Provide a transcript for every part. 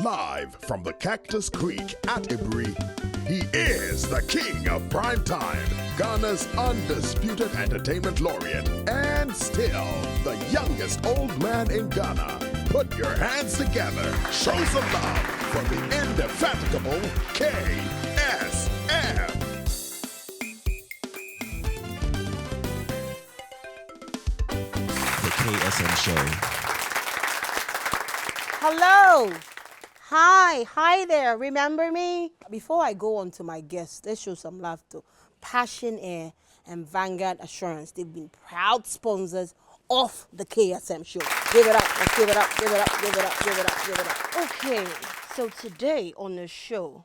Live from the Cactus Creek at Ibri, he is the king of prime time, Ghana's undisputed entertainment laureate, and still the youngest old man in Ghana. Put your hands together, show some love for the indefatigable KSM. The KSM Show. Hello. Hi there. Remember me? Before I go on to my guests, let's show some love to Passion Air and Vanguard Assurance. They've been proud sponsors of the KSM Show. Give it up. Let's give it up. Give it up. Give it up. Give it up. Give it up. Okay. So today on the show,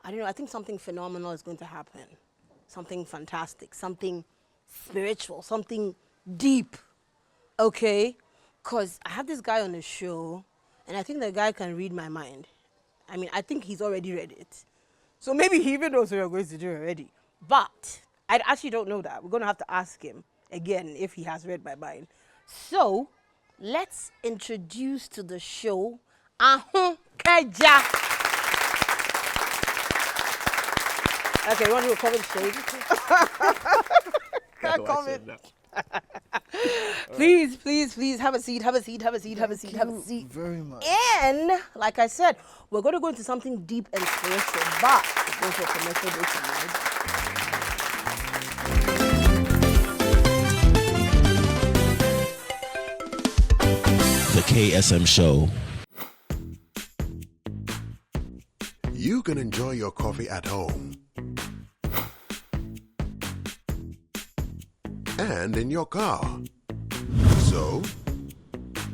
I don't know, I think something phenomenal is going to happen. Something fantastic, something spiritual, something deep. Okay? Because I have this guy on the show, and I think the guy can read my mind. I mean, I think he's already read it. So maybe he even knows what we're going to do already. But I actually don't know that. We're going to have to ask him again if he has read my mind. So let's introduce to the show Ahonkaga. Okay, you want to do a comment shade? Can't comment. Please, have a seat. Very much. And, like I said, we're going to go into something deep and spiritual, but we're going to a commercial break. The KSM Show. You can enjoy your coffee at home and in your car. So,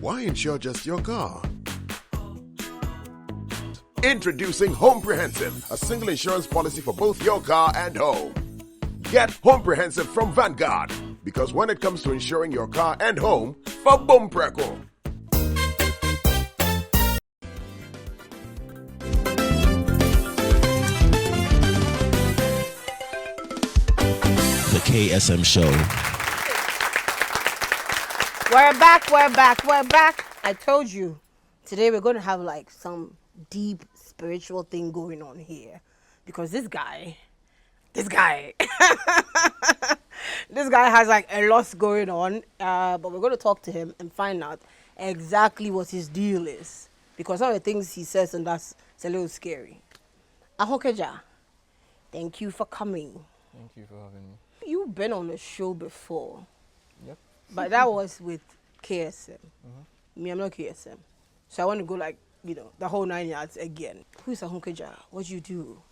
why insure just your car? Introducing Homeprehensive, a single insurance policy for both your car and home. Get Homeprehensive from Vanguard, because when it comes to insuring your car and home, for boom preko. The KSM Show. We're back. I told you, today we're going to have like some deep spiritual thing going on here. Because this guy, this guy has like a lot going on. But we're going to talk to him and find out exactly what his deal is. Because some of the things he says, and that's a little scary. Ahonkaga, thank you for coming. Thank you for having me. You've been on the show before. Yep. But that was with KSM. Me, I'm not KSM. So I want to go like, the whole 9 yards again. Who's Ahonkaga? What do you do?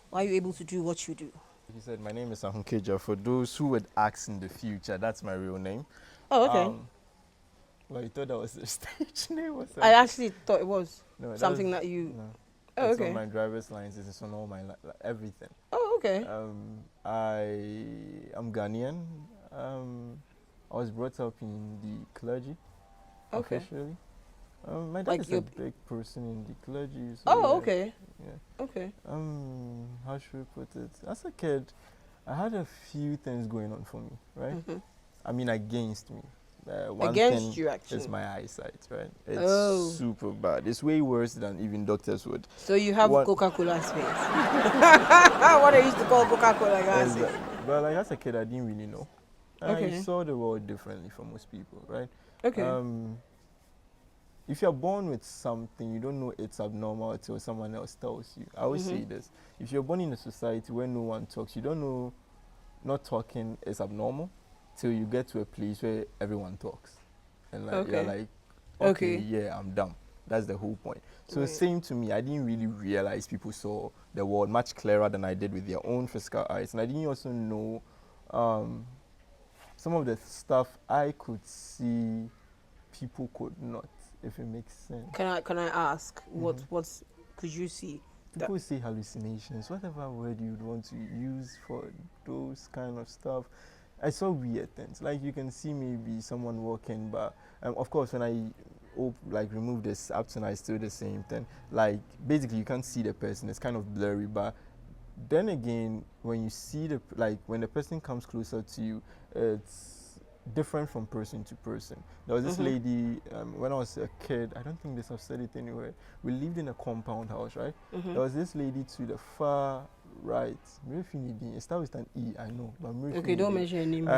Why are you able to do what you do? He said, my name is Ahonkaga. For those who would ask in the future, that's my real name. Oh, okay. Well, you thought that was the stage name or something? I actually thought it was No, something that you... No. Oh, It's okay. on my driver's license. It's on all my everything. Oh, okay. I'm Ghanaian. I was brought up in the clergy. Okay. Officially. My dad Like is a big person in the clergy. So Oh, yeah, okay. Yeah. Okay. How should we put it? As a kid, I had a few things going on for me, right? I mean, against me. One Against thing you, actually. is my eyesight, right? It's Oh. super bad. It's way worse than even doctors would. So you have What- Coca-Cola face. What I used to call Coca-Cola, guys. But like as a kid, I didn't really know. Okay. I saw the world differently from most people, right? Okay. If you're born with something, you don't know it's abnormal until someone else tells you. I always say this. If you're born in a society where no one talks, you don't know not talking is abnormal till you get to a place where everyone talks. And like you're like, okay, yeah, I'm dumb. That's the whole point. So same to me, I didn't really realize people saw the world much clearer than I did with their own physical eyes. And I didn't also know some of the stuff I could see people could not, if it makes sense. Can I ask what could you see? People say hallucinations, whatever word you'd want to use for those kind of stuff. I saw weird things. Like you can see maybe someone walking, but of course when I remove this up to now, it's still the same thing. Like basically you can't see the person. It's kind of blurry, but then again, when you see when the person comes closer to you, it's different from person to person. There was this lady, when I was a kid, I don't think this I've said it anywhere. We lived in a compound house, right? There was this lady to the far right. It starts with an E, I know. But Okay, don't mention her name.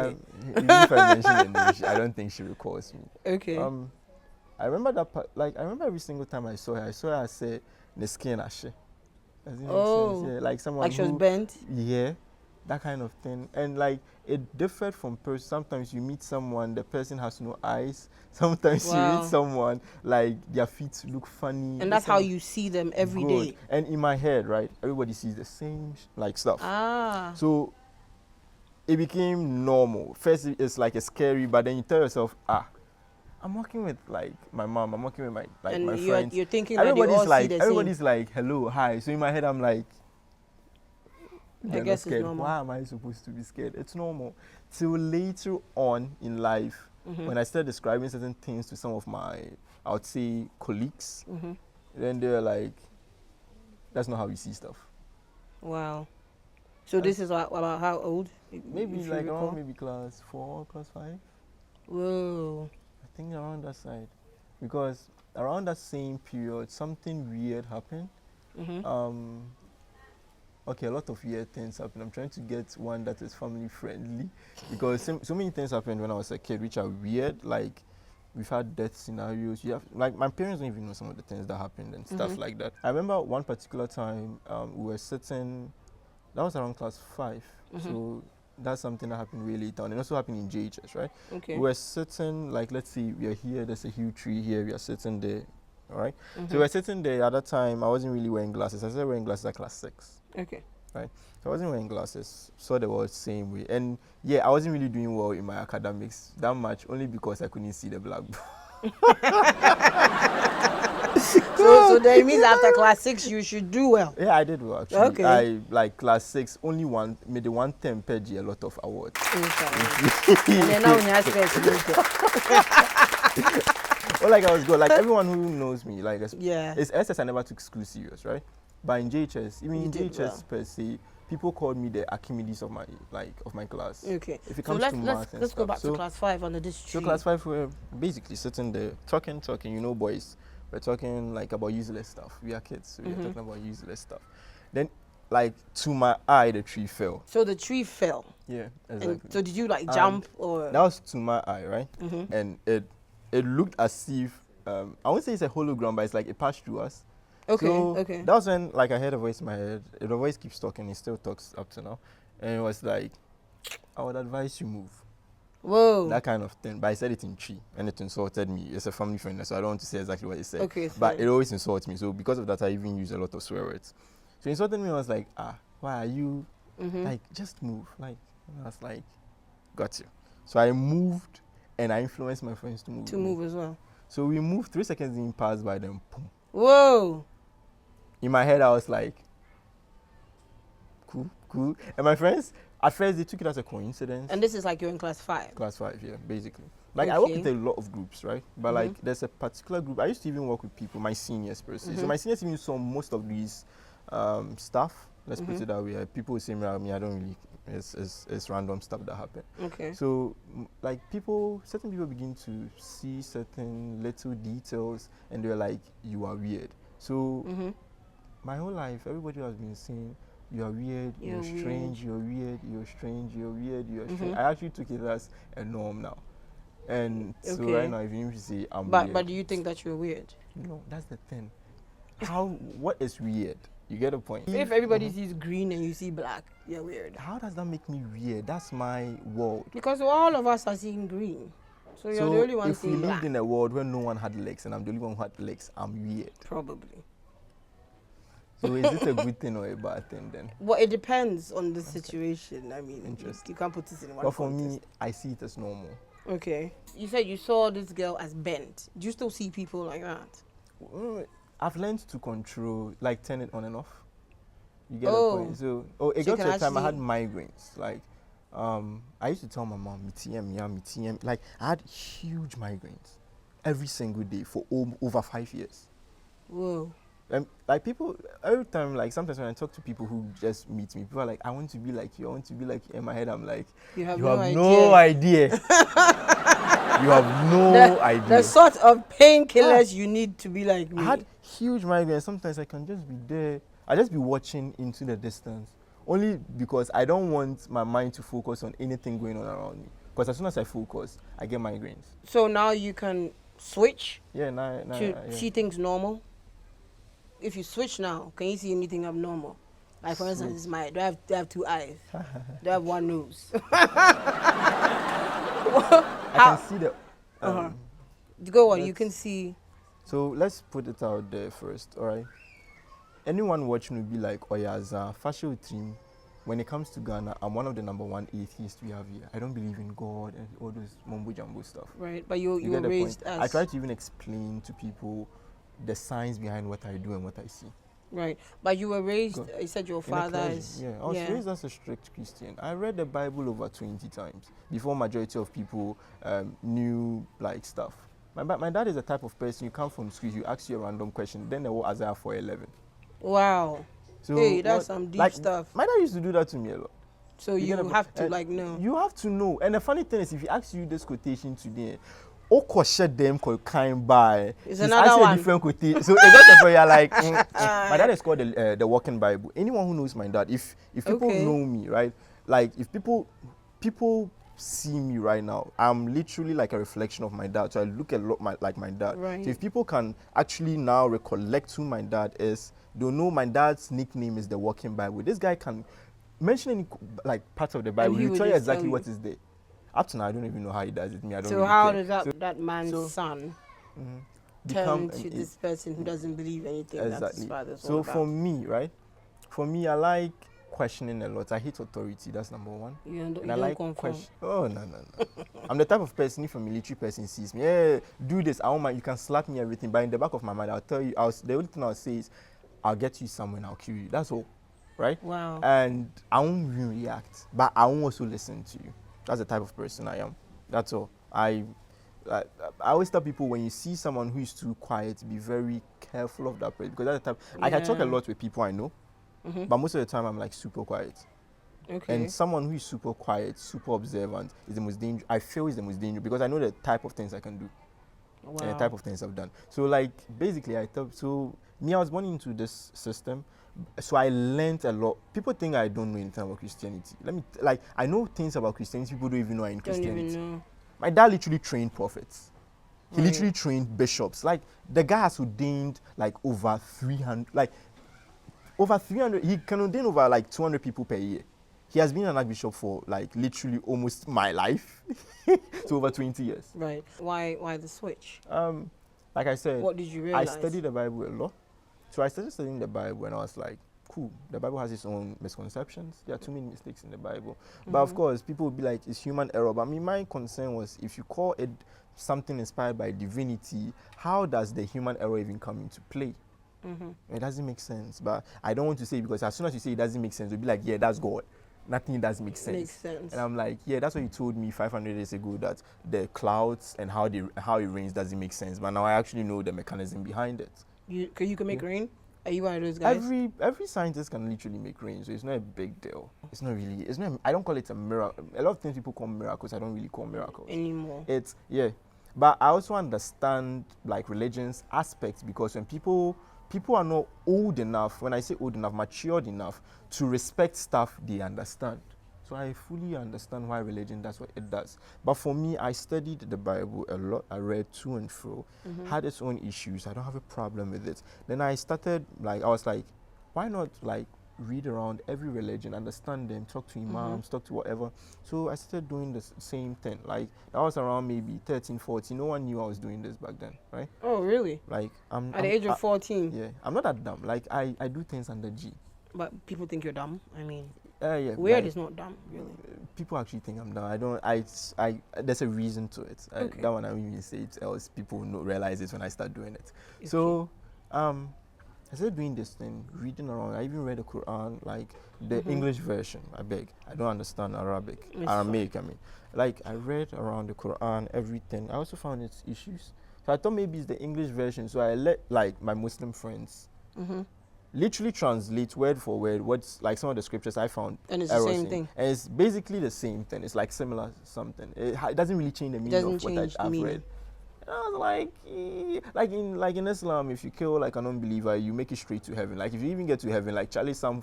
Even if I mention her name, I don't think she recalls me. Okay. I remember that part, like, I remember every single time I saw her, I said, the skin ashe. Does it make sense? Yeah, like someone like she was who, bent? yeah, that kind of thing. And like, it differed from person. Sometimes you meet someone, the person has no eyes. Sometimes you meet someone, like, their feet look funny. And that's how you see them every day. And in my head, right, everybody sees the same, like, stuff. Ah. So, it became normal. First, it's like, it's scary, but then you tell yourself, I'm working with like my mom. I'm working with my my friends. You're thinking that they all see the everybody's same. like, hello, hi. So in my head, I'm like, I guess scared. it's normal. Why am I supposed to be scared? It's normal. Till later on in life, when I started describing certain things to some of my, I would say, colleagues, then they're like, that's not how you see stuff. Wow. So this is about how old? Maybe like around maybe class 4, class 5. Whoa. I think around that side, because around that same period, something weird happened. Okay, a lot of weird things happened. I'm trying to get one that is family friendly, because so many things happened when I was a kid, which are weird. Like, we've had death scenarios. Like, my parents don't even know some of the things that happened and stuff like that. I remember one particular time we were sitting. That was around class 5. So that's something that happened really late on. It also happened in JHS, right? Okay. We're sitting, like, let's see, we are here, there's a huge tree here, we are sitting there, all right? So we're sitting there. At that time, I wasn't really wearing glasses. I started wearing glasses at class 6. Okay. Right? So I wasn't wearing glasses, saw the world the same way. And yeah, I wasn't really doing well in my academics that much, only because I couldn't see the blackboard. So that means after class 6 you should do well. Yeah, I did well actually. Okay. I like class 6, only made the 1 term per G, a lot of awards. And then now when you ask Well, like, I was good. Like, everyone who knows me, like, yeah. It's SS I never took school serious, right? But in JHS, even in JHS per se, people called me the Archimedes of my class. Okay. If it comes to math and let's go stuff. back to class 5 under this tree. So class 5, we're basically sitting there talking, you know, boys. We're talking like about useless stuff. We are kids, so we're talking about useless stuff. Then, like, to my eye, the tree fell. So the tree fell. Yeah, exactly. And so did you like jump or? That was to my eye, right? And it looked as if I won't say it's a hologram, but it's like it passed through us. Okay. So okay. that was when, like, I heard a voice in my head. The voice keeps talking. It still talks up to now, and it was like, I would advise you move. Whoa. That kind of thing. But I said it in Chi, and it insulted me. It's a family friend, so I don't want to say exactly what it said. Okay. But it always insults me. So because of that, I even use a lot of swear words. So he insulted me. I was like, why are you like, just move? Like, and I was like, got you. So I moved, and I influenced my friends to move. To move as well. So we moved. 3 seconds didn't pass by, then boom. Whoa. In my head, I was like, cool. And my friends, at first, they took it as a coincidence. And this is like you're in class 5? Class 5, yeah, basically. Like, I work with a lot of groups, right? But like, there's a particular group. I used to even work with people, my seniors per se. So my seniors even saw most of these stuff. Let's put it that way. People say me, I don't really. It's random stuff that happen. Okay. So, like, certain people begin to see certain little details, and they're like, you are weird. So, my whole life, everybody has been saying, you are weird, you're strange, you're weird, you're strange, you're weird, you're strange. I actually took it as a norm now. And so right now, if you need to say I'm weird. But do you think that you're weird? No, that's the thing. What is weird? You get a point. If everybody sees green and you see black, you're weird. How does that make me weird? That's my world. Because all of us are seeing green. So you're the only one seeing black. If we lived in a world where no one had legs and I'm the only one who had legs, I'm weird. Probably. So is it a good thing or a bad thing then? Well, it depends on the situation. I mean, you can't put this in one But for context. me, I see it as normal. Okay. You said you saw this girl as bent. Do you still see people like that? I've learned to control, like, turn it on and off. You get the point? So it got to a time I had migraines. Like, I used to tell my mom, me like, I had huge migraines every single day for over 5 years. Whoa. Like people, every time, like sometimes when I talk to people who just meet me, people are like, I want to be like you, I want to be like you. In my head, I'm like, You have no no idea. You have no idea. The sort of painkillers you need to be like me. I had huge migraines. Sometimes I can just be there. I just be watching into the distance, only because I don't want my mind to focus on anything going on around me. Because as soon as I focus, I get migraines. So now you can switch Yeah, to see things normal. If you switch now, can you see anything abnormal? Like for instance, do I have 2 eyes? Do I have 1 nose? I can see the. Go on, you can see. So let's put it out there first, all right? Anyone watching will be like, oh yeah, as a fashion team, when it comes to Ghana, I'm one of the #1 atheists we have here. I don't believe in God and all those mumbo jumbo stuff. Right, but you were get the raised point? as... I try to even explain to people the science behind what I do and what I see. Right, but you were raised, you said your father is... Yeah, I was raised as a strict Christian. I read the Bible over 20 times before majority of people knew like stuff. My dad is the type of person, you come from school, you ask you a random question, then they will Isaiah 4:11. Wow. So hey, that's some deep stuff. My dad used to do that to me a lot. So you have to like know. You have to know. And the funny thing is, if he asks you this quotation today, them kind by. It's another one. A different quotation. So it's you're like, my dad is called the Walking Bible. Anyone who knows my dad, if people know me, right? Like if people see me right now, I'm literally like a reflection of my dad. So I look a lot like my dad. Right. So if people can actually now recollect who my dad is, they'll know my dad's nickname is the Walking Bible. This guy can mention any like part of the Bible. He'll tell you exactly what is there. Up to now, I don't even know how he does it. Me, I don't. So really how care. does that man's son turn to this person who doesn't believe anything that his father's So all about? for me, right? For me, I like questioning a lot. I hate authority. That's #1. You and don't I like confirm. Oh no. I'm the type of person, if a military person sees me, yeah, do this. I won't mind. You can slap me everything, but in the back of my mind, I'll tell you. The only thing I'll say is, I'll get you somewhere and I'll kill you. That's all, right? Wow. And I won't even react, but I won't also listen to you. That's the type of person I am. That's all. I always tell people, when you see someone who is too quiet, be very careful of that person, because that's the type. I talk a lot with people I know, but most of the time I'm like super quiet. Okay. And someone who is super quiet, super observant is the most dangerous. I feel is the most dangerous because I know the type of things I can do. Wow. And the type of things I've done. So like basically I was born into this system. So I learned a lot. People think I don't know anything about Christianity. I know things about Christianity people don't even know are in Christianity. Don't even know. My dad literally trained prophets. He literally trained bishops. Like the guy has ordained like over 300. He can ordain over like 200 people per year. He has been an archbishop for like literally almost my life. So over 20 years. Right. Why the switch? Like I said, what did you realize? I studied the Bible a lot. So I started studying the Bible and I was like, cool, the Bible has its own misconceptions. There are too many mistakes in the Bible. But of course, people would be like, it's human error. But I mean, my concern was, if you call it something inspired by divinity, how does the human error even come into play? It doesn't make sense. But I don't want to say, because as soon as you say it doesn't make sense, you'll be like, yeah, that's God. Nothing does make sense. Makes sense. And I'm like, yeah, that's what you told me 500 years ago, that the clouds and how it rains doesn't make sense. But now I actually know the mechanism behind it. You can make rain? Are you one of those guys? Every scientist can literally make rain, so it's not a big deal. I don't call it a miracle. A lot of things people call miracles, I don't really call miracles anymore. But I also understand like religion's aspects, because when people are not old enough, when I say old enough, matured enough to respect stuff they understand. So I fully understand why religion does what it does. But for me, I studied the Bible a lot. I read to and fro, had its own issues. I don't have a problem with it. Then I started, I was like, why not read around every religion, understand them, talk to imams, talk to whatever. So I started doing the same thing. That was around maybe 13, 14. No one knew I was doing this back then, right? Oh, really? I'm at the age of 14? Yeah, I'm not that dumb. I do things under G. But people think you're dumb? I mean... yeah, weird is not dumb, really. People actually think I'm dumb. There's a reason to it. Okay. That one I won't even say it, else people will not realize it when I start doing it. Okay. So, I started doing this thing, reading around. I even read the Quran, the English version. I don't understand Aramaic. I mean, I read around the Quran, everything. I also found its issues. So I thought maybe it's the English version. So I let my Muslim friends literally translate word for word what's like some of the scriptures I found. And it's the errors same in. thing. And it's basically the same thing. It's like similar something. It doesn't really change the meaning Doesn't of what change the I've meaning. read. And I was like in Islam, if you kill like an unbeliever, you make it straight to heaven. Like if you even get to heaven, like Charlie says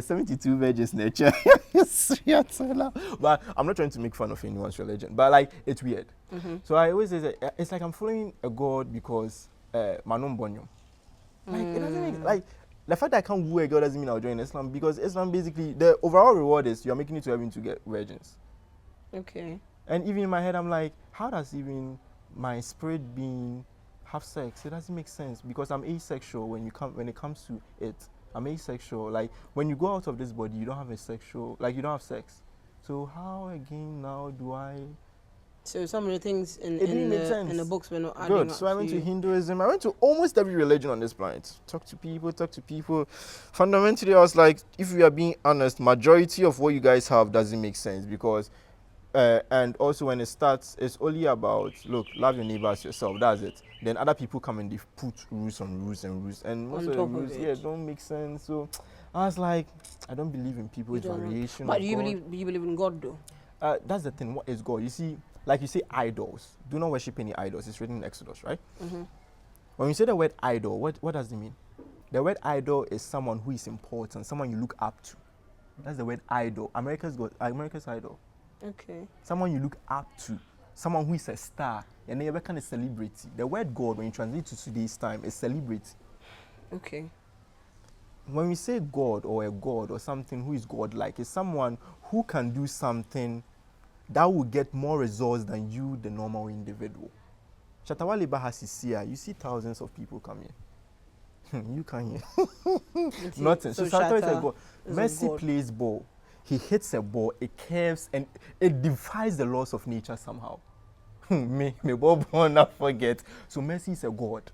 72 virgins nature. But I'm not trying to make fun of anyone's religion. But like it's weird. So I always say that it's like I'm following a god because Manon Bonyo. Like it doesn't make like the fact that I can't woo a girl doesn't mean I'll join Islam, because Islam basically the overall reward is you're making it to heaven to get virgins. Okay. And even in my head, I'm like, how does even my spirit being have sex? It doesn't make sense, because I'm asexual when it comes to it. I'm asexual. Like when you go out of this body, you don't have a sexual, like you don't have sex. So how again now do I? So some of the things It didn't make sense. in the books were not adding Good. up So I went you. to Hinduism. I went to almost every religion on this planet. Talk to people. Fundamentally, I was like, if we are being honest, majority of what you guys have doesn't make sense, because and also when it starts, it's only about, look, love your neighbor as yourself. That's it. Then other people come and they put rules on rules and rules, and most On of the top of rules, it. don't make sense. So I was like, I don't believe in people's You don't know. variation. But of do you God. believe in God though? That's the thing. What is God? You see, like you say, idols. Do not worship any idols. It's written in Exodus, right? When you say the word idol, what does it mean? The word idol is someone who is important, someone you look up to. That's the word idol. America's idol. Okay. Someone you look up to, someone who is a star, and then you're kind of celebrity. The word God, when you translate to today's time, is celebrity. Okay. When we say God or a God or something who is God-like, is someone who can do something that will get more results than you, the normal individual. Shatawale Bahasisia, you see thousands of people come here. You can hear. Nothing. So Shatta is a God. Messi God. plays ball. He hits a ball, it curves, and it defies the laws of nature somehow. May Bob not forget. So Messi is a God.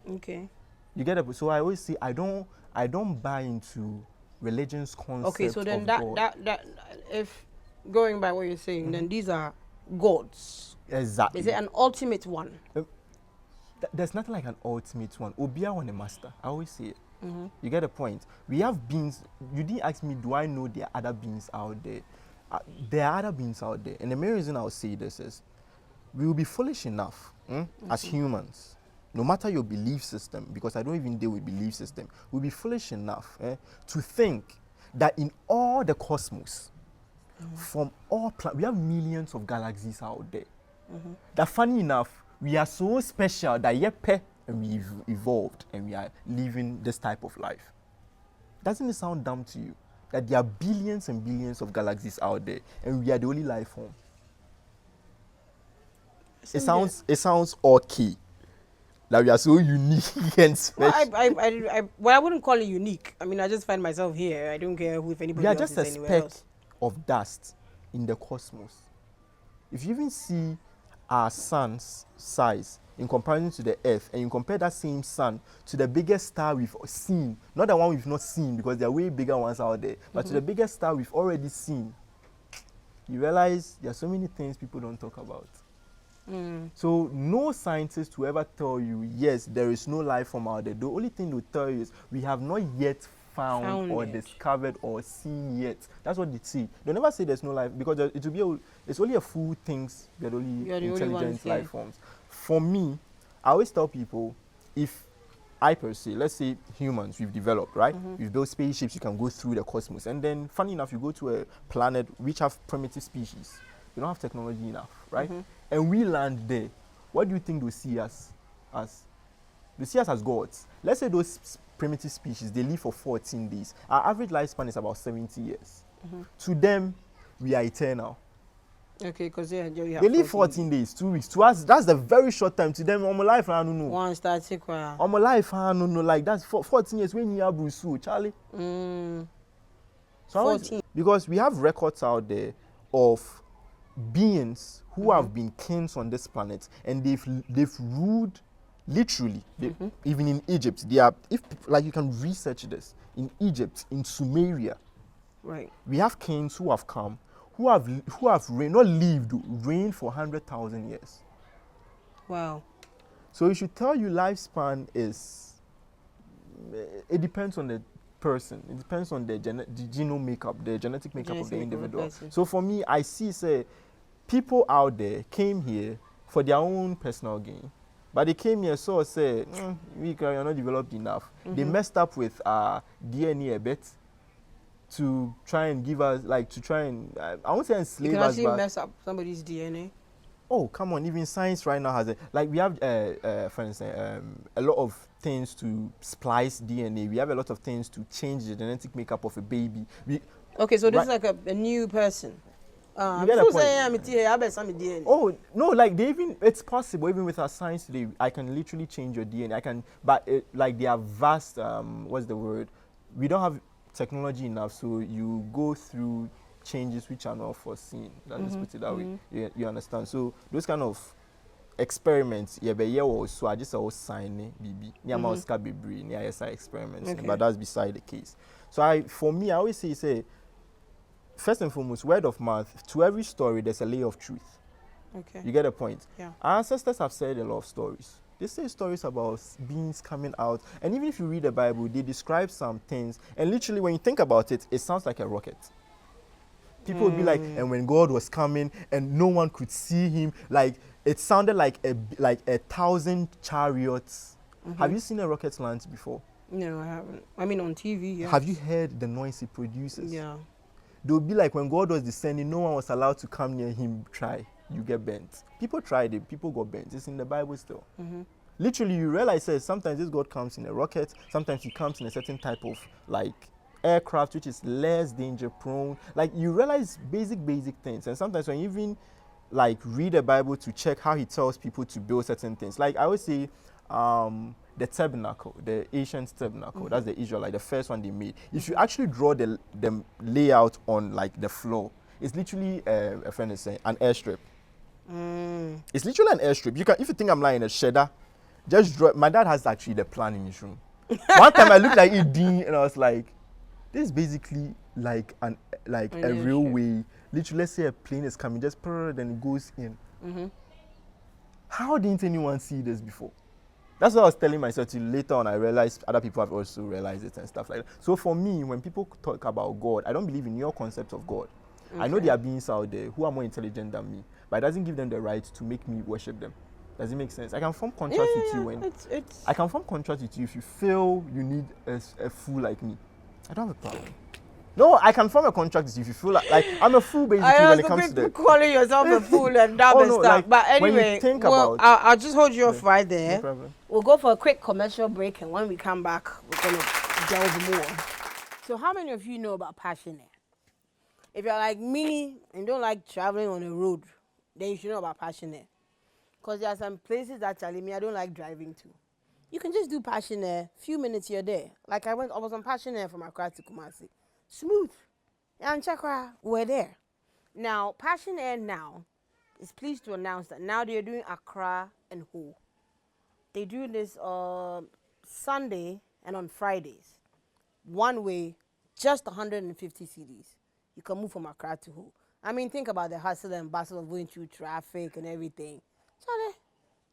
Okay. You get it? So I always say I don't buy into religion's concept. Okay, so then of that God. if going by what you're saying, then these are gods. Exactly. Is it an ultimate one? There's nothing like an ultimate one. Obia one a master. I always say it. You get the point. We have beings. You didn't ask me, do I know there are other beings out there? There are other beings out there. And the main reason I'll say this is, we will be foolish enough as humans, no matter your belief system, because I don't even deal with belief system, we'll be foolish enough to think that in all the cosmos, from all planets, we have millions of galaxies out there. That funny enough, we are so special that and we've evolved and we are living this type of life. Doesn't it sound dumb to you that there are billions and billions of galaxies out there and we are the only life form? It sounds okay that we are so unique and special. Well, I wouldn't call it unique. I mean, I just find myself here. I don't care if anybody We are else just is a anywhere speck else. of dust in the cosmos. If you even see our sun's size in comparison to the earth, and you compare that same sun to the biggest star we've seen, not the one we've not seen because there are way bigger ones out there, but to the biggest star we've already seen, you realize there are so many things people don't talk about. So no scientist will ever tell you, yes, there is no life form out there. The only thing they'll tell you is we have not yet found or it. discovered or seen yet. That's what they see. They'll never say there's no life, because it will be it's only a few things that are only You're the only intelligent ones here. life forms. For me, I always tell people, if I per se, let's say humans, we've developed, right? We've built spaceships, you can go through the cosmos. And then, funny enough, you go to a planet which have primitive species. We don't have technology enough, right? And we land there. What do you think they'll see us as? They see us as gods. Let's say those primitive species, they live for 14 days. Our average lifespan is about 70 years. To them, we are eternal. Okay, because they live 14 days, 2 weeks. To us, that's a very short time. To them, my life, I don't know. One start take one. My life, I don't know. Like, that's 14 years when you have Bruce, Charlie. Mm. So 14. Because we have records out there of beings who have been kings on this planet, and they've ruled literally. Even in Egypt, they are, if like you can research this, in Egypt, in Sumeria, Right. we have kings who have come, who have reigned, not lived, reigned for 100,000 years. Wow. So it should tell you lifespan is it depends on the person. It depends on the genome makeup, the genetic makeup of the individual. So for me, I see, say, people out there came here for their own personal gain. But they came here, so say, we are not developed enough. They messed up with DNA a bit to try and give us, like, to try and, I won't say enslave us. You can actually mess up somebody's DNA. Oh, come on, even science right now has it. Like, we have, for instance, a lot of things to splice DNA. We have a lot of things to change the genetic makeup of a baby. Okay, so this is like a new person. You get a point. Oh, no, like, it's possible, even with our science today, I can literally change your DNA. But like, they are vast, what's the word? We don't have technology enough, so you go through changes which are not foreseen. Let's put it that way. You understand? So those kind of experiments, so I just always sign experiments, but that's beside the case. So for me, I always say, first and foremost, word of mouth. To every story, there's a layer of truth. Okay. You get a point? Yeah. Our ancestors have said a lot of stories. They say stories about beings coming out, and even if you read the Bible, they describe some things, and literally when you think about it, it sounds like a rocket. People would be like, and when God was coming and no one could see him, like it sounded like a 1,000 chariots. Have you seen a rocket launch before? No, I haven't. I mean, on TV, yeah. Have you heard the noise it produces? Yeah. They would be like, when God was descending, no one was allowed to come near him. You get bent. People tried it, people got bent. It's in the Bible still. Literally, you realize that sometimes this God comes in a rocket, sometimes he comes in a certain type of like aircraft which is less danger prone. Like, you realize basic things, and sometimes when you even like read the Bible to check how he tells people to build certain things, like I would say the tabernacle, the ancient tabernacle, that's the Israelite, the first one they made. If you actually draw the layout on like the floor, it's literally a friend is saying an airstrip. It's literally an airstrip. You can, if you think I'm lying, a shedder, just draw. My dad has actually the plan in his room. One time I looked like it and I was like, this is basically like a railway. Literally, let's say a plane is coming, just then it goes in. How didn't anyone see this before? That's what I was telling myself till later on. I realized other people have also realized it and stuff like that. So for me, when people talk about God, I don't believe in your concept of God. I know there are beings out there who are more intelligent than me, but it doesn't give them the right to make me worship them. Does it make sense? I can form contrast with you when I can form contrast with you if you feel you need a fool like me. I don't have a problem. No, I can form a contract with you if you feel like I'm a fool basically when it comes to the calling yourself a fool and that stuff. Like, but anyway, I'll just hold you off right there. No problem. We'll go for a quick commercial break, and when we come back, we're gonna delve more. So, how many of you know about passion? If you're like me and don't like traveling on the road, then you should know about passion. Because there are some places that me I don't like driving to. You can just do passion few minutes you're there. Like I was on passion from Accra to Kumasi. Smooth. And Chakra, we're there. Now, Passion Air now is pleased to announce that now they're doing Accra and Ho. They do this Sunday and on Fridays. One way, just 150 cedis. You can move from Accra to Ho. I mean, think about the hustle and bustle of going through traffic and everything. So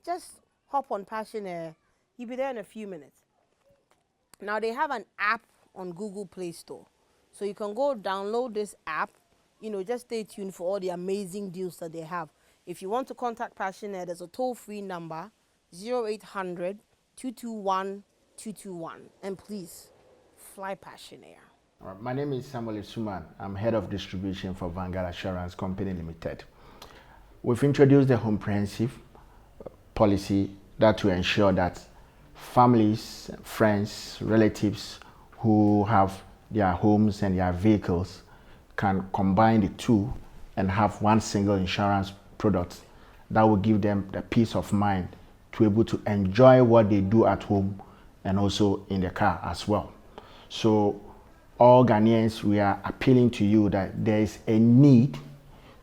just hop on Passion Air. You'll be there in a few minutes. Now, they have an app on Google Play Store. So you can go download this app. Just stay tuned for all the amazing deals that they have. If you want to contact Passion Air, there's a toll-free number, 0800 221 221. And please, fly Passion Air. My name is Samuel Suman. I'm head of distribution for Vanguard Assurance Company Limited. We've introduced a comprehensive policy that will ensure that families, friends, relatives who have their homes and their vehicles can combine the two and have one single insurance product that will give them the peace of mind to be able to enjoy what they do at home and also in the car as well. So all Ghanaians, we are appealing to you that there is a need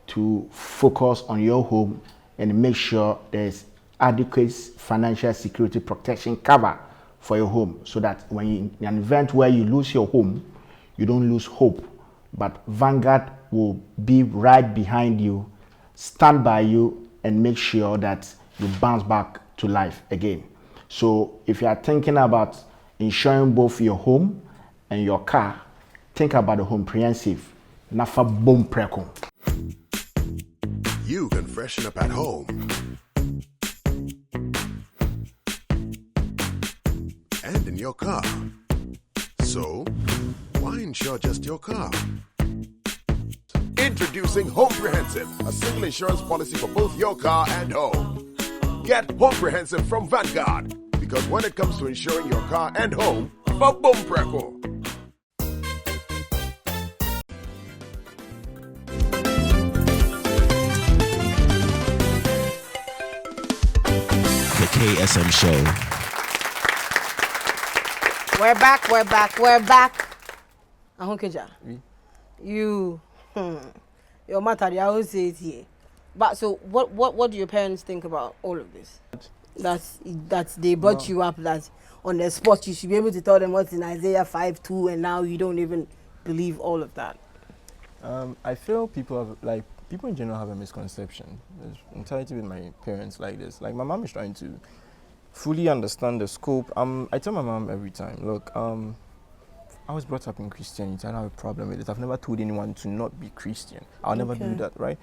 to focus on your home and make sure there's adequate financial security protection cover for your home, so that when in an event where you lose your home, you don't lose hope, but Vanguard will be right behind you, stand by you, and make sure that you bounce back to life again. So if you are thinking about insuring both your home and your car, think about the comprehensive. Nafa boom preko. You can freshen up at home and in your car. So, why insure just your car? Introducing Homeprehensive, a single insurance policy for both your car and home. Get Homeprehensive from Vanguard, because when it comes to insuring your car and home, boom preko. The KSM Show. We're back. Ahonkaga. Oui. You, your matter, I always say it here. But so, what do your parents think about all of this? That they brought you up, that on the spot you should be able to tell them what's in Isaiah 5:2, and now you don't even believe all of that. I feel people in general have a misconception. There's entirety with my parents like this. Like, my mom is trying to fully understand the scope. I tell my mom every time, look, I was brought up in Christianity. I don't have a problem with it. I've never told anyone to not be Christian. I'll never do that, right?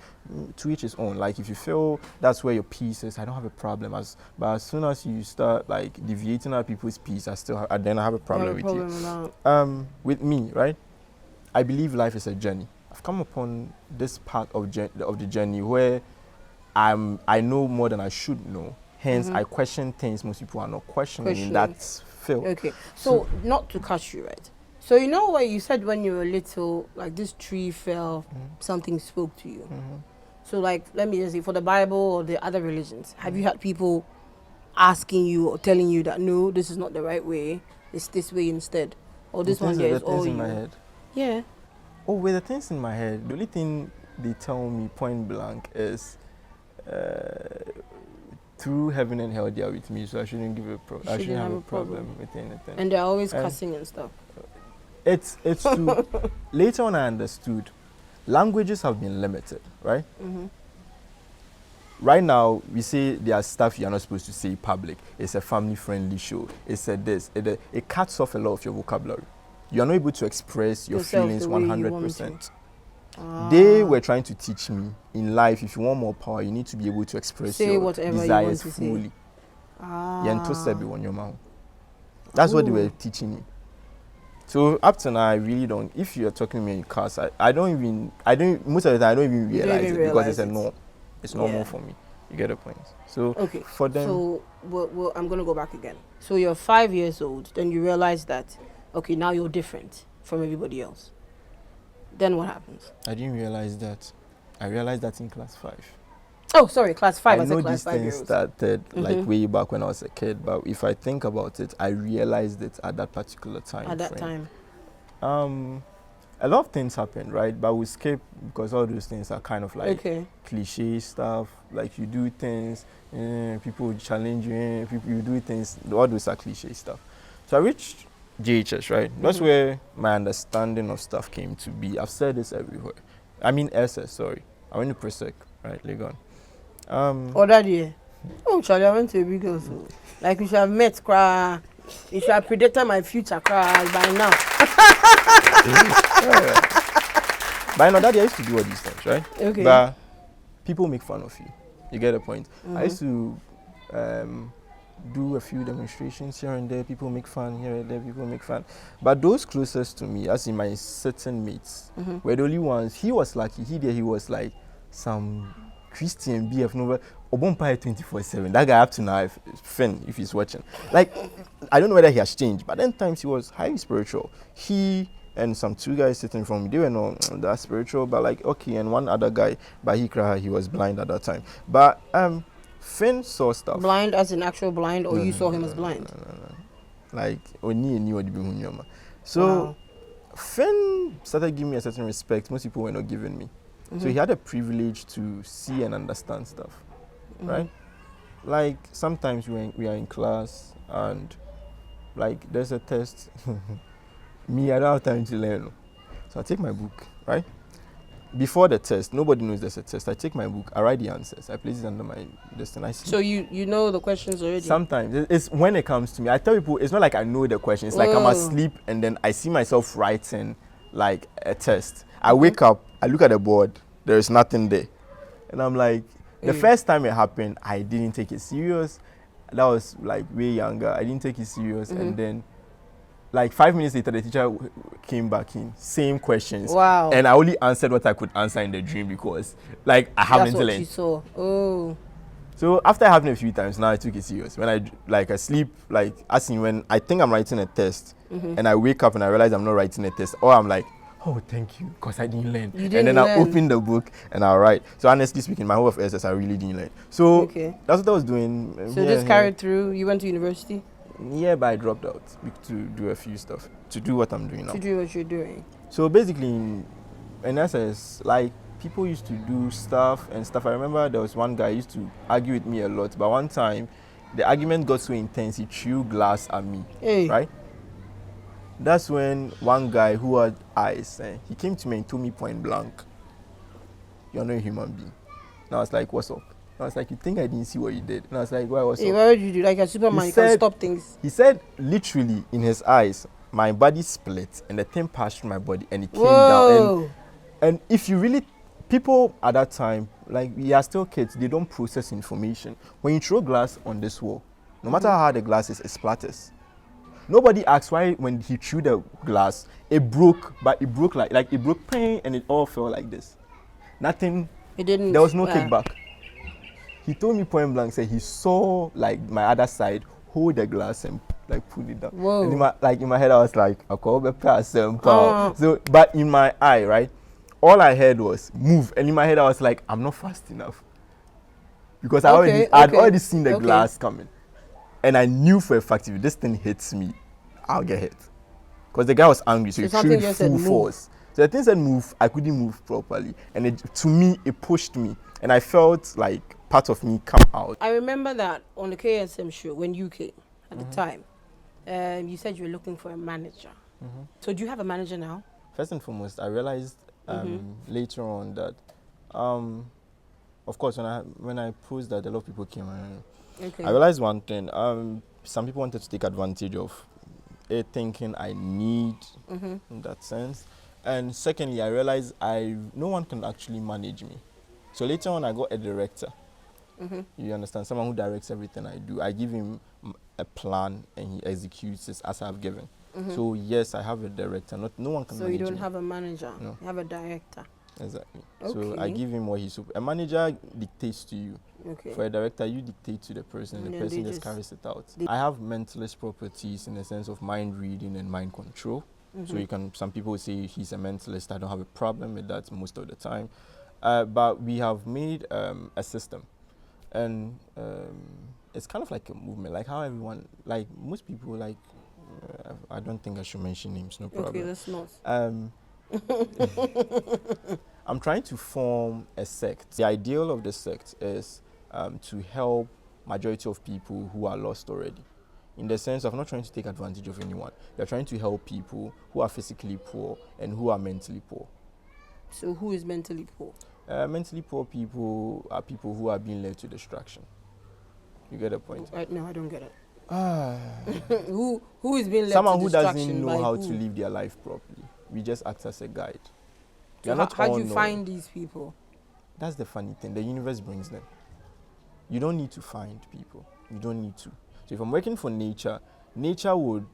To each his own. Like, if you feel that's where your peace is, I don't have a problem. But as soon as you start like deviating other people's peace, then I have a problem with you. With me, right? I believe life is a journey. I've come upon this part of the journey where I know more than I should know. Hence, I question things most people are not questioning in that field. Okay, so not to cut you, right? So you know what you said when you were little, like this tree fell, something spoke to you. So like, let me just say, for the Bible or the other religions, have you had people asking you or telling you that no, this is not the right way, it's this way instead, or this one here is all in you? my head. Yeah. Oh, with the things in my head, the only thing they tell me point blank is through heaven and hell they are with me, so I shouldn't I shouldn't have a problem with anything. And they're always cussing and stuff. It's to later on I understood languages have been limited, right? Right now we say there are stuff you're not supposed to say public. It's a family friendly show. It's a this. It cuts off a lot of your vocabulary. You're not able to express your feelings 100%. They were trying to teach me in life, if you want more power, you need to be able to express your desires fully. That's what they were teaching me. So up to now, I really don't. If you're talking to me in class, most of the time I don't even realize it because it's a norm. It's normal for me. You get the point. So for them. So I'm gonna go back again. So you're 5 years old, then you realize that, okay, now you're different from everybody else. Then what happens? I didn't realize that. I realized that in class 5. Oh, sorry, class 5. I know these things started like way back when I was a kid, but if I think about it, I realized it at that particular time. At that time. A lot of things happened, right? But we skip because all those things are kind of like cliche stuff. Like, you do things, people will challenge you, you do things, all those are cliche stuff. So I reached JHS, right? That's where my understanding of stuff came to be. I've said this everywhere. I mean SS, sorry. I went to Presec, right, Legon. That year. Oh, Charlie, I went to a big house. Like, you should have met cry. You should have predicted my future cry by now. By now, that I used to do all these things, right? Okay. But people make fun of you. You get the point. I used to do a few demonstrations here and there. People make fun here and there. People make fun. But those closest to me, as in my certain mates, were the only ones. He was lucky. He was like some Christian BF Nova, Obompire 24/7. That guy up to now, Finn, if he's watching. Like, I don't know whether he has changed, but then times he was highly spiritual. He and some 2 guys sitting from me, they were not that spiritual, but like, okay, and one other guy, but he was blind at that time. But Finn saw stuff. Blind as in actual blind, or you saw him as blind? No. Like, so Finn started giving me a certain respect most people were not giving me. So he had a privilege to see and understand stuff, right? Like, sometimes we are in class and like there's a test. Me, I don't have time to learn. So I take my book, right? before the test, nobody knows there's a test. I take my book, I write the answers, I place it under my destination. I sleep. So you know the questions already? Sometimes. It's when it comes to me. I tell people, it's not like I know the question. It's like I'm asleep and then I see myself writing like a test. I wake up, I look at the board, there is nothing there. And I'm like, the first time it happened, I didn't take it serious. That was like way younger. I didn't take it serious. And then like 5 minutes later, the teacher came back in, same questions. Wow. And I only answered what I could answer in the dream because like I have That's what intellect. she saw. Oh. So after having a few times, now I took it serious. When I sleep, like as in when I think I'm writing a test and I wake up and I realize I'm not writing a test, or I'm like, oh, thank you, because I didn't learn. You didn't and then learn. I open the book and I'll write. So honestly speaking, my whole of SS, I really didn't learn. So that's what I was doing. So this carried through. You went to university? Yeah, but I dropped out to do a few stuff, to do what I'm doing now. To do what you're doing. So basically, in essence, like people used to do stuff and stuff. I remember there was one guy who used to argue with me a lot, but one time the argument got so intense, he threw glass at me, right? That's when one guy who had eyes, he came to me and told me point blank, you're not a human being. And I was like, what's up? I was like, you think I didn't see what you did? And I was like, why, what's up? Why would you do like a Superman? You can stop things. He said, literally, in his eyes, my body split and the thing passed through my body and it came down. And if you really, people at that time, like we are still kids, they don't process information. When you throw glass on this wall, no matter how hard the glass is, it splatters. Nobody asks why when he threw the glass, it broke, but it broke like it broke pain and it all fell like this. Nothing, it didn't. There was no kickback. He told me point blank, said he saw like my other side hold the glass and like pull it down. Whoa. And in my head I was like, I call the person. So, but in my eye, right, all I heard was move, and in my head I was like, I'm not fast enough because I'd already seen the glass coming, and I knew for a fact if this thing hits me, I'll get hit because the guy was angry, so he threw full force. So the thing said move, I couldn't move properly, and to me it pushed me, and I felt like part of me come out. I remember that on the KSM show when you came at the time, you said you were looking for a manager. So do you have a manager now? First and foremost, I realized later on that, of course, when I posed that, a lot of people came around. I realized one thing. Some people wanted to take advantage of it, thinking I need in that sense. And secondly, I realized no one can actually manage me. So later on, I got a director. You understand? Someone who directs everything I do. I give him a plan and he executes it as I've given. So yes, I have a director. No one can manage me. So you don't have a manager? No. You have a director? Exactly. So I give him what he's supposed. A manager dictates to you. For a director, you dictate to the person, and the person just carries it out. I have mentalist properties in the sense of mind reading and mind control. So some people say he's a mentalist. I don't have a problem with that most of the time. But we have made a system. And it's kind of like a movement, like how everyone, like most people, like, I don't think I should mention names, no problem. Okay, let's not. I'm trying to form a sect. The ideal of the sect is to help majority of people who are lost already. In the sense of not trying to take advantage of anyone. You're trying to help people who are physically poor and who are mentally poor. So who is mentally poor? Mentally poor people are people who are being led to destruction. You get the point? No, I don't get it. Who is being led Someone to destruction? Someone who doesn't know how to live their life properly. We just act as a guide. So how do you find these people? That's the funny thing. The universe brings them. You don't need to find people. You don't need to. So if I'm working for nature, nature would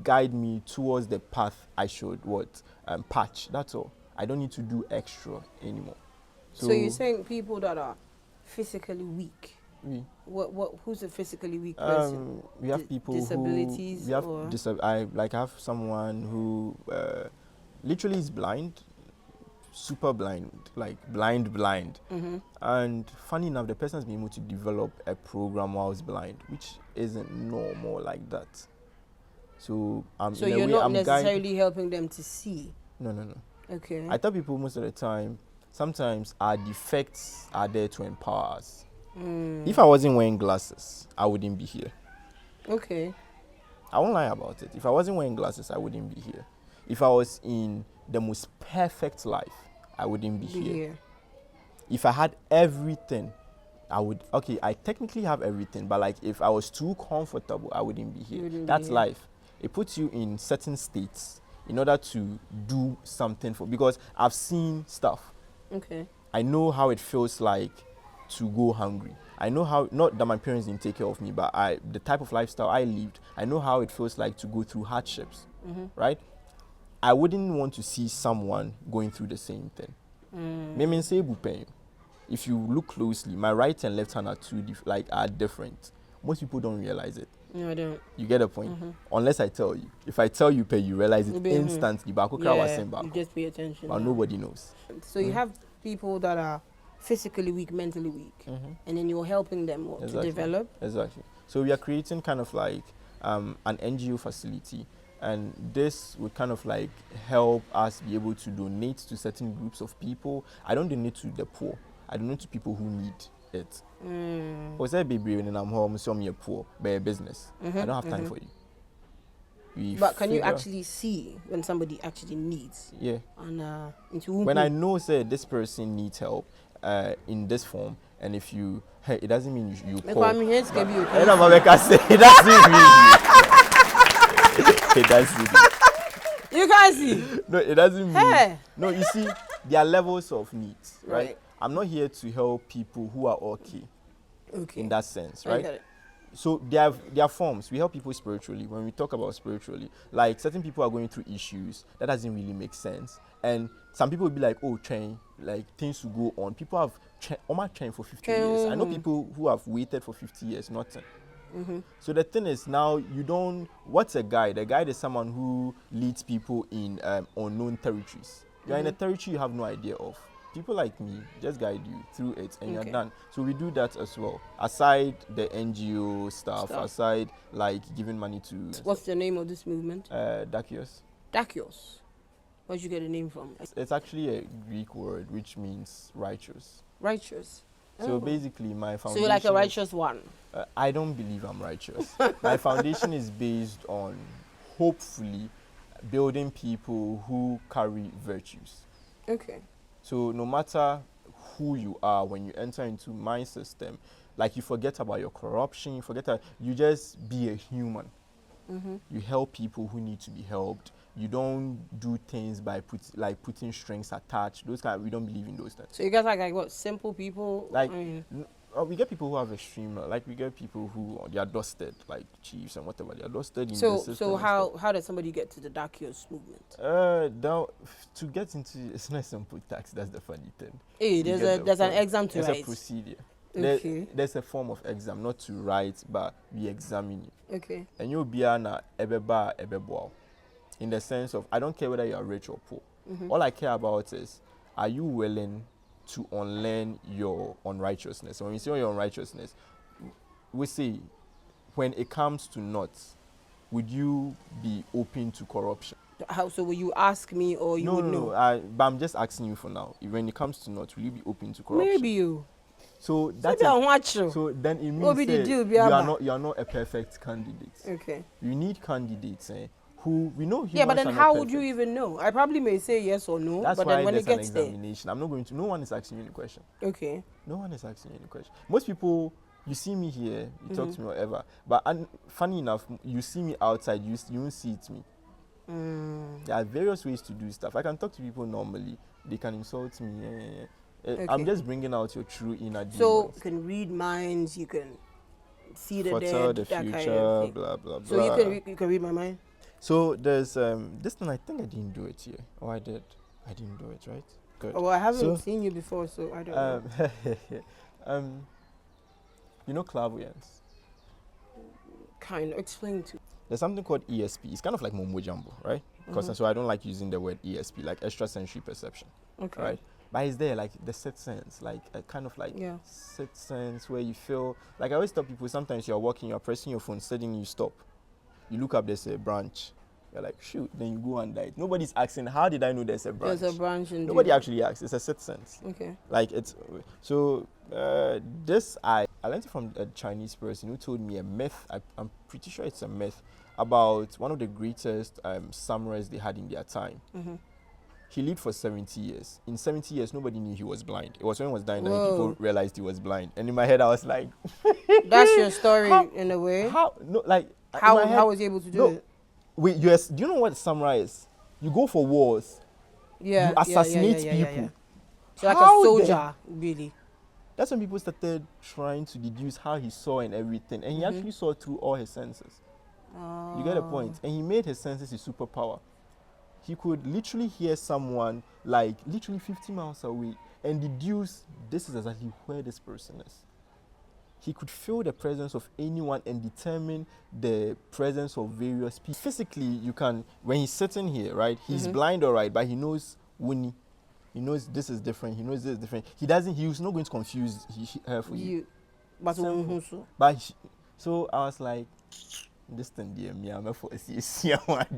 guide me towards the path I should patch. That's all. I don't need to do extra anymore. So you're saying people that are physically weak? Who's a physically weak person? We have people disabilities. I have someone who literally is blind, super blind, like blind. And funny enough, the person has been able to develop a program while he's blind, which isn't normal like that. So you're not necessarily helping them to see? No. Okay. I tell people most of the time, sometimes our defects are there to empower us. If I wasn't wearing glasses, I wouldn't be here. Okay. I won't lie about it. If I wasn't wearing glasses, I wouldn't be here. If I was in the most perfect life, I wouldn't be here. Here. If I had everything, I would. Okay, I technically have everything, but like if I was too comfortable, I wouldn't be here. Wouldn't be That's here. life. It puts you in certain states in order to do something for. Because I've seen stuff. Okay. I know how it feels like to go hungry. I know how, not that my parents didn't take care of me, but the type of lifestyle I lived, I know how it feels like to go through hardships, right? I wouldn't want to see someone going through the same thing. Maybe say bupen. If you look closely, my right and left hand are are different. Most people don't realize it. No, I don't. You get a point? Unless I tell you. If I tell you, you realize it Maybe, instantly. But You just pay attention. but nobody knows. So you have people that are physically weak, mentally weak, and then you're helping them to develop. Exactly. So we are creating kind of like an NGO facility, and this would kind of like help us be able to donate to certain groups of people. I don't donate to the poor. I donate to people who need it. Because I baby when I'm home, so I'm poor, by a business. I don't have time for you. But can you actually see when somebody actually needs? Yeah. And when I know, say, this person needs help in this form, and if you, it doesn't mean you call. I'm here to give you. I know what I say. It doesn't mean it doesn't. You can't see. No, it doesn't mean. Hey. No, you see, there are levels of needs, right? Right. I'm not here to help people who are okay. Okay. In that sense, I right? get it. So there are forms. We help people spiritually. When we talk about spiritually, like certain people are going through issues that doesn't really make sense, and some people will be like, "Oh, train, like things will go on." People have trained for 50 years. I know people who have waited for 50 years, nothing. So the thing is now you don't. What's a guide? A guide is someone who leads people in unknown territories. You're in a territory you have no idea of. People like me just guide you through it and you're done. So we do that as well. Aside the NGO stuff, aside like giving money to... What's the name of this movement? Dakios. Dakios. Where'd you get the name from? It's actually a Greek word which means righteous. Righteous. So basically my foundation... So you're like a righteous one? I don't believe I'm righteous. My foundation is based on hopefully building people who carry virtues. Okay. So no matter who you are, when you enter into my system, like you forget about your corruption, you just be a human. You help people who need to be helped. You don't do things by putting strings attached. We don't believe in those things. So you guys are like what, simple people? Like we get people who have extreme, like we get people who they are dusted, like chiefs and whatever. They are dusted in the system. So how does somebody get to the Dakios movement? To get into it's not a simple tax. That's the funny thing. Hey, there's an exam to write. There's a procedure. Okay. There's a form of exam, not to write, but we examine you. Okay. And you'll be an ebeba ebebo, in the sense of I don't care whether you are rich or poor. All I care about is, are you willing to unlearn your unrighteousness? When we say your unrighteousness, we say, when it comes to nuts, would you be open to corruption? How so? Will you ask me or you would know? No. But I'm just asking you for now. When it comes to nuts, will you be open to corruption? Maybe you. So that's so then it means you are not a perfect candidate. Okay. You need candidates who we know. Yeah, but then how would you even know? I probably may say yes or no. That's but why then when there's it gets an examination. I'm not going to. No one is asking you any question. Okay. No one is asking you any question. Most people, you see me here, you talk to me whatever. But funny enough, you see me outside, you won't see it me. There are various ways to do stuff. I can talk to people normally. They can insult me. Okay. I'm just bringing out your true inner demons. So you can read minds, you can see the foretell dead, the that future, kind of thing. blah blah blah. So you can read my mind. So there's this one. I think I didn't do it here. Oh, I did. I didn't do it, right? Good. Oh, well, I haven't seen you before, so I don't know. You know clairvoyance? Kind of. Explain to. There's something called ESP. It's kind of like mumbo jumbo, right? Because so I don't like using the word ESP, like extrasensory perception. Okay. Right? But it's there, like the sixth sense, like a kind of like sixth sense where you feel, like I always tell people, sometimes you're walking, you're pressing your phone, suddenly you stop. You look up, there's a branch. You're like, shoot, then you go and die. Nobody's asking, how did I know there's a branch? There's a branch in Nobody actually asks. It's a sixth sense. Okay. Like it's, so this I learned it from a Chinese person who told me a myth, I'm pretty sure it's a myth, about one of the greatest samurais they had in their time. He lived for 70 years. In 70 years, nobody knew he was blind. It was when he was dying that Whoa. people realized he was blind. And in my head, I was like, That's your story How- in a way. how? No, like, in How my head- was he able to do no, it? Wait, yes. Do you know what samurai is? You go for wars. Yeah. You assassinate yeah. people. So like How a the- soldier, really. That's when people started trying to deduce how he saw and everything. And he actually saw through all his senses. You get the point? And he made his senses his superpower. He could literally hear someone like literally 50 miles away and deduce this is exactly where this person is. He could feel the presence of anyone and determine the presence of various people. Physically, you can, when he's sitting here, right, he's blind, all right, but he knows Winnie. He knows this is different. He knows this is different. He's not going to confuse her for you. But So I was like, this thing, dear, me, I'm for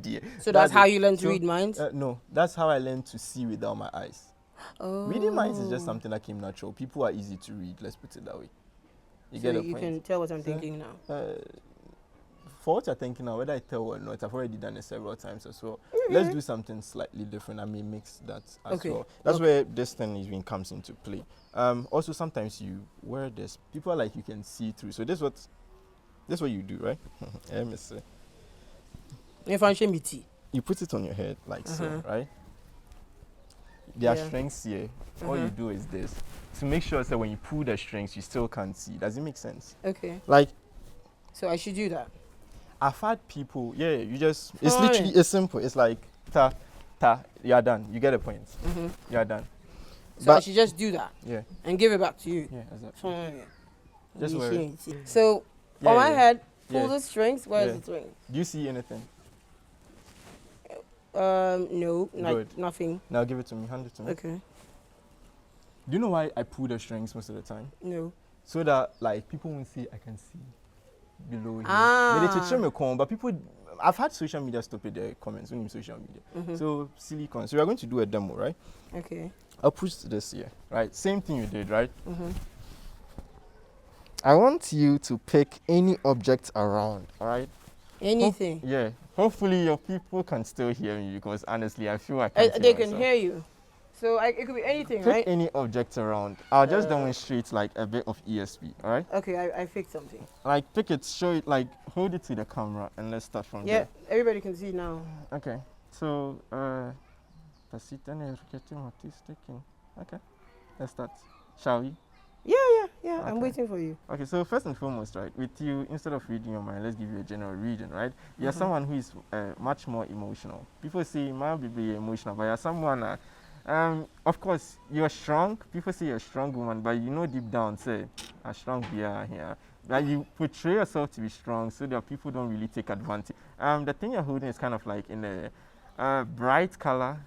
dear. So that's how you learn to read minds? No, that's how I learned to see without my eyes. Oh. Reading minds is just something that came natural. People are easy to read, let's put it that way. You get the you point? can tell what I'm thinking now. For what you're thinking now, whether I tell or not, I've already done it several times as well. Let's do something slightly different. I may mix that as well. That's where this thing even comes into play. Also, sometimes you wear this. People are like, you can see through. So this is what you do, right? Let me see. You put it on your head like so, right? There are strings here. All you do is this. To make sure that when you pull the strings, you still can't see. Does it make sense? Okay. Like, so I should do that. I've had people, you just, it's literally, it's simple. It's like, you're done. You get the point. You're done. So I should just do that? Yeah. And give it back to you? Yeah, exactly. Just Just wear it. So, on my head, pull Yeah. the strings. Where's the string? Do you see anything? No, Good. nothing. Now give it to me, hand it to me. Okay. Do you know why I pull the strings most of the time? No. So that, like, people won't see I can see below here. But people, I've had social media stop at their comments when you social media. So, silicon. So, we are going to do a demo, right? Okay. I'll push this here, right? Same thing you did, right? I want you to pick any object around, all right? Anything. Yeah. Hopefully your people can still hear me because honestly, I feel I can't They hear can myself. hear you. So it could be anything, Pick right? any object around. I'll just demonstrate like a bit of ESP, all right? Okay, I picked something. Like pick it, show it, like hold it to the camera and let's start from Yeah, everybody can see now. there. Okay. So, okay, let's start. Shall we? Yeah. I'm waiting for you. Okay, so first and foremost, right, with you, instead of reading your mind, let's give you a general reading, right? You're someone who is much more emotional. People say you might be emotional, but you're someone, of course, you're strong. People say you're a strong woman, but you know deep down, say, a strong beer here. Like you portray yourself to be strong so that people don't really take advantage. The thing you're holding is kind of like in a bright color.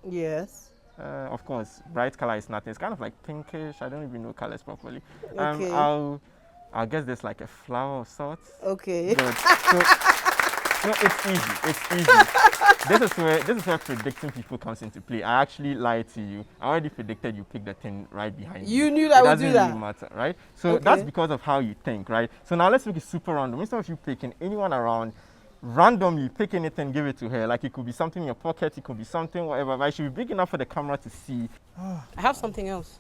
Yes. Of course, bright color is nothing. It's kind of like pinkish. I don't even know colors properly. Okay. I'll guess there's like a flower of sorts. Okay. Good. So it's easy. It's easy. This is where predicting people comes into play. I actually lied to you. I already predicted you picked the thing right behind you. You knew that I would do It that. doesn't really matter, right? So Okay. that's because of how you think, right? So now let's make it super random. Instead of you picking anyone around, randomly pick anything, give it to her. Like it could be something in your pocket, it could be something, whatever. But it should be big enough for the camera to see. I have something else.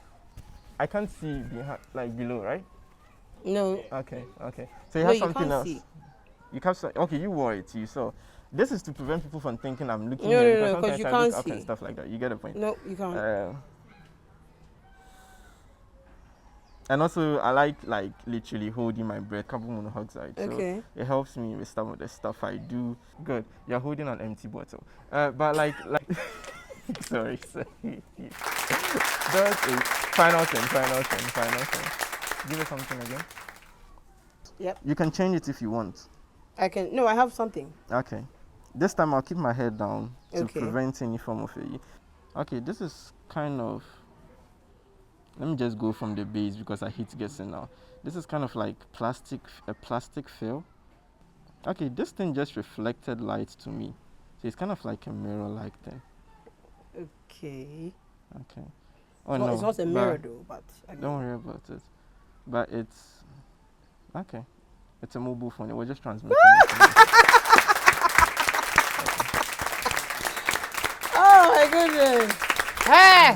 I can't see behind, like below, right? No. Okay. So you No, have you something can't else. see. You can't see. Okay, you wore it. You saw. This is to prevent people from thinking I'm looking No, here no, no, because 'cause you sometimes I look can't up and see. stuff like that. You get the point. No, you can't. And also, I like literally holding my breath. Couple more hugs, right? So Okay. it helps me with some of the stuff I do. Good. You're holding an empty bottle. But like, sorry. That's it. Final thing. Give it something again. Yep. You can change it if you want. I can. No, I have something. Okay. This time I'll keep my head down to Okay. prevent any form of a. Okay, this is kind of. Let me just go from the base because I hate guessing now. This is kind of like a plastic fill. Okay, this thing just reflected light to me. So it's kind of like a mirror-like thing. Okay. Okay. Oh Well, no. it's not a but mirror though, but don't worry about it. But it's okay. It's a mobile phone. It was just transmitting. goodness. Hey.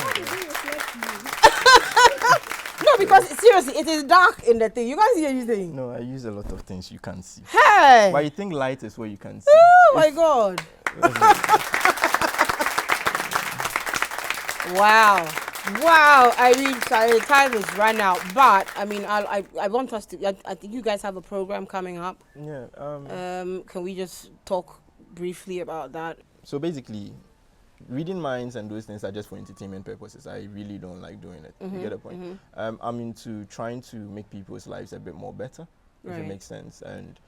No, because seriously, it is dark in the thing. You can't see anything. No, I use a lot of things you can't see. Hey. Why you think light is what you can see? Oh my God. Wow. Wow, I mean, sorry, the time has run out, but I mean, I want us to. I think you guys have a program coming up. Yeah. Can we just talk briefly about that? So basically, reading minds and those things are just for entertainment purposes. I really don't like doing it. You get the point? I'm into trying to make people's lives a bit more better, if it makes sense. And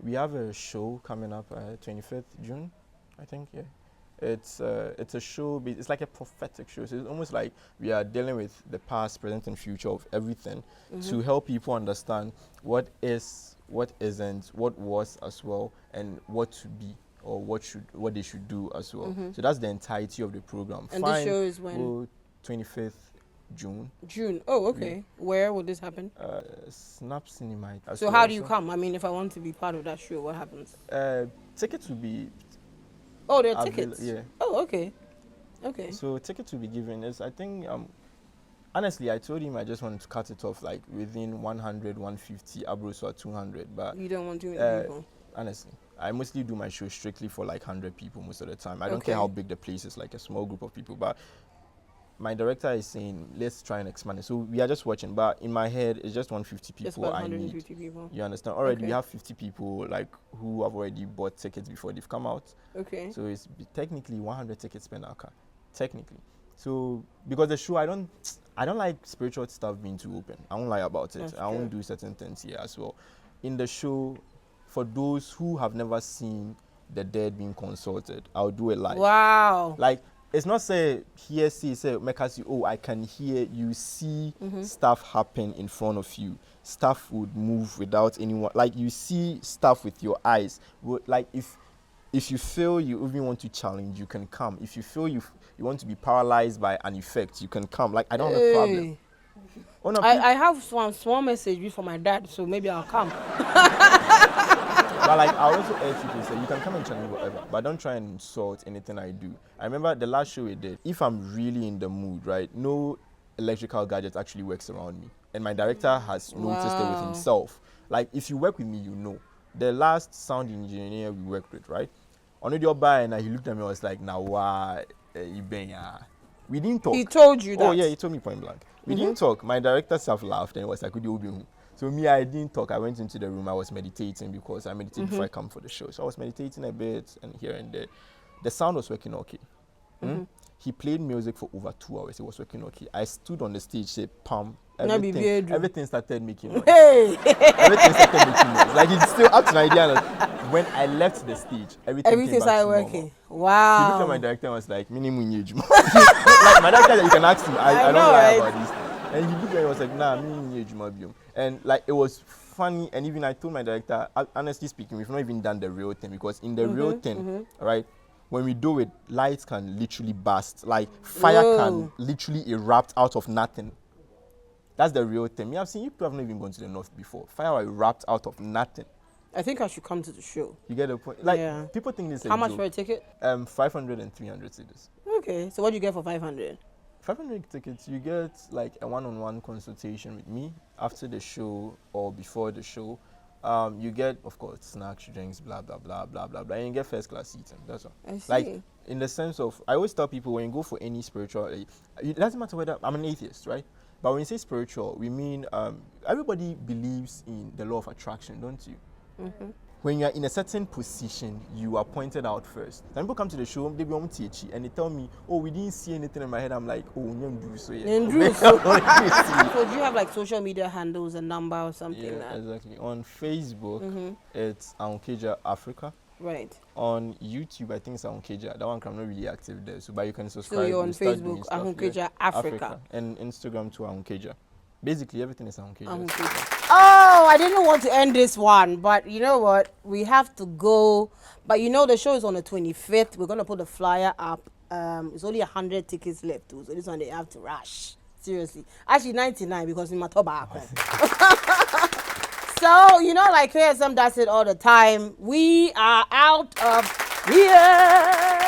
we have a show coming up 25th June, I think. Yeah. It's a show. It's like a prophetic show. So it's almost like we are dealing with the past, present, and future of everything to help people understand what is, what isn't, what was as well, and what to be or what they should do as well. So that's the entirety of the program. And this show is when? Oh, 25th June. June. Oh, okay. Yeah. Where will this happen? Snap Cinema. So how do you come? I mean, if I want to be part of that show, what happens? Tickets will be. Oh, there are tickets? Yeah. Oh, okay. Okay. So tickets will be given. I think, honestly, I told him I just wanted to cut it off like within 100, 150, Abros or 200. But you don't want too many people? Honestly, I mostly do my show strictly for like 100 people most of the time. I don't care how big the place is, like a small group of people. But my director is saying, let's try and expand it. So we are just watching, but in my head, it's just 150 people just about I 150 need. People. You understand? Already we have 50 people like who have already bought tickets before they've come out. Okay. So it's technically 100 tickets per car, technically. So because the show, I don't like spiritual stuff being too open. I won't lie about it. I won't do certain things here as well. In the show, for those who have never seen the dead being consulted, I'll do it live. Wow. Like, it's not say make us I can hear you see stuff happen in front of you. Stuff would move without anyone. Like, you see stuff with your eyes. Like, if you feel you even want to challenge, you can come. If you feel you want to be paralyzed by an effect, you can come. Like, I don't have a problem. Oh, no, I have one small message for my dad, so maybe I'll come. But like, I also urge people to say, you can come and challenge whatever, but don't try and insult anything I do. I remember the last show we did, if I'm really in the mood, right, no electrical gadget actually works around me. And my director has noticed it with himself. Like, if you work with me, you know. The last sound engineer we worked with, right, on your buy, and he looked at me and was like, now why you been we didn't talk. He told you that? Oh yeah, he told me point blank. We didn't talk. My director self-laughed and it was like, so me, I didn't talk. I went into the room. I was meditating because I meditate before I come for the show. So I was meditating a bit and here and there. The sound was working okay. He played music for over 2 hours. It was working okay. I stood on the stage, said, "Pam." Everything started making noise. Hey. Everything started making noise. Like, it's still up to my idea. When I left the stage, everything started working. Wow. He looked at my director and was like, "Minimum age." Like, my director, you can ask him. I don't lie about this. And he looked at me and was like, "Nah, minimum age." And like, it was funny. And even I told my director, honestly speaking, we've not even done the real thing, because in the real thing, right, when we do it, lights can literally burst. Like, fire can literally erupt out of nothing. That's the real thing. Me, I've seen you people have not even gone to the north before. Fire will erupt out of nothing. I think I should come to the show. You get the point? Like, people think this is how much for a ticket? 500 and 300 cities. Okay, so what do you get for 500? 500 tickets, you get like a one-on-one consultation with me after the show or before the show. You get, of course, snacks, drinks, blah, blah, blah, blah, blah, blah. And you get first class seating. That's all. I see. Like, in the sense of, I always tell people when you go for any spiritual, it doesn't matter whether, I'm an atheist, right? But when you say spiritual, we mean everybody believes in the law of attraction, don't you? When you are in a certain position, you are pointed out first. Then people come to the show, they be on THE, and they tell me, "Oh, we didn't see anything in my head." I'm like, "Oh, you do so yeah." So do you have like social media handles and number or something? Yeah, exactly. On Facebook, it's Ahonkaga Africa. Right. On YouTube, I think it's Ahonkaga. That one I'm not really active there, so but you can subscribe. So you're on Facebook, Ahonkaga Africa, and Instagram to Ahonkaga. Basically, everything is Ahonkaga. Oh, I didn't want to end this one, but you know what? We have to go. But you know, the show is on the 25th. We're going to put the flyer up. It's only 100 tickets left, too. So this one, they have to rush. Seriously. Actually, 99 because in my tobacco. So, you know, like KSM does it all the time. We are out of here.